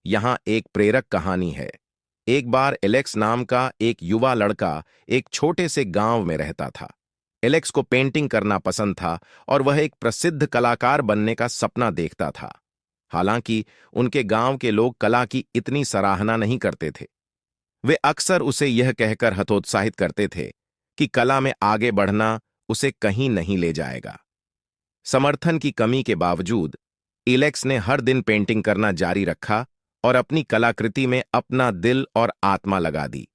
यहाँ एक प्रेरक कहानी है। एक बार एलेक्स नाम का एक युवा लड़का एक छोटे से गांव में रहता था। एलेक्स को पेंटिंग करना पसंद था और वह एक प्रसिद्ध कलाकार बनने का सपना देखता था। हालांकि उनके गांव के लोग कला की इतनी सराहना नहीं करते थे। वे अक्सर उसे यह कहकर हतोत्साहित करते थे कि कला में आगे बढ़ना उसे कहीं नहीं ले जाएगा। समर्थन की कमी के बावजूद एलेक्स ने हर दिन पेंटिंग करना जारी रखा और अपनी कलाकृति में अपना दिल और आत्मा लगा दी।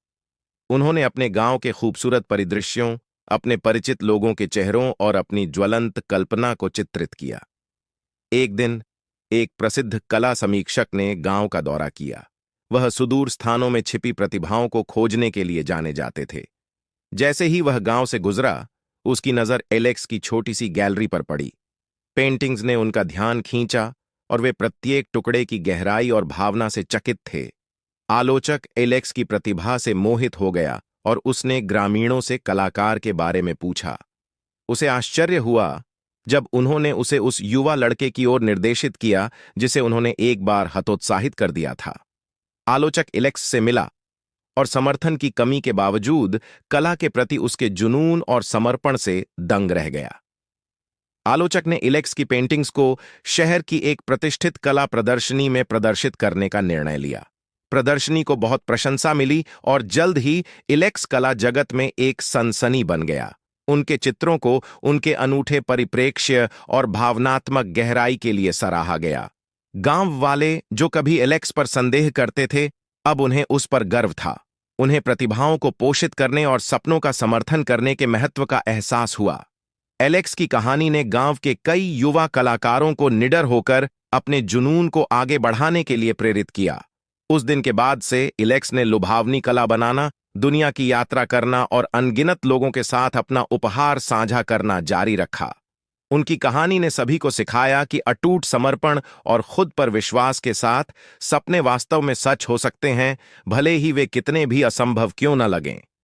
उन्होंने अपने गांव के खूबसूरत परिदृश्यों, अपने परिचित लोगों के चेहरों और अपनी ज्वलंत कल्पना को चित्रित किया। एक दिन एक प्रसिद्ध कला समीक्षक ने गांव का दौरा किया। वह सुदूर स्थानों में छिपी प्रतिभाओं को खोजने के लिए जाने जाते थे। जैसे ही वह गांव से गुजरा, उसकी नजर एलेक्स की छोटी सी गैलरी पर पड़ी। पेंटिंग्स ने उनका ध्यान खींचा और वे प्रत्येक टुकड़े की गहराई और भावना से चकित थे। आलोचक एलेक्स की प्रतिभा से मोहित हो गया और उसने ग्रामीणों से कलाकार के बारे में पूछा। उसे आश्चर्य हुआ जब उन्होंने उसे उस युवा लड़के की ओर निर्देशित किया जिसे उन्होंने एक बार हतोत्साहित कर दिया था। आलोचक एलेक्स से मिला और समर्थन की कमी के बावजूद कला के प्रति उसके जुनून और समर्पण से दंग रह गया। आलोचक ने एलेक्स की पेंटिंग्स को शहर की एक प्रतिष्ठित कला प्रदर्शनी में प्रदर्शित करने का निर्णय लिया। प्रदर्शनी को बहुत प्रशंसा मिली और जल्द ही एलेक्स कला जगत में एक सनसनी बन गया। उनके चित्रों को उनके अनूठे परिप्रेक्ष्य और भावनात्मक गहराई के लिए सराहा गया। गांव वाले जो कभी एलेक्स पर संदेह करते थे, अब उन्हें उस पर गर्व था। उन्हें प्रतिभाओं को पोषित करने और सपनों का समर्थन करने के महत्व का एहसास हुआ। एलेक्स की कहानी ने गांव के कई युवा कलाकारों को निडर होकर अपने जुनून को आगे बढ़ाने के लिए प्रेरित किया। उस दिन के बाद से एलेक्स ने लुभावनी कला बनाना, दुनिया की यात्रा करना और अनगिनत लोगों के साथ अपना उपहार साझा करना जारी रखा। उनकी कहानी ने सभी को सिखाया कि अटूट समर्पण और खुद पर विश्वास के साथ सपने वास्तव में सच हो सकते हैं, भले ही वे कितने भी असंभव क्यों न लगें।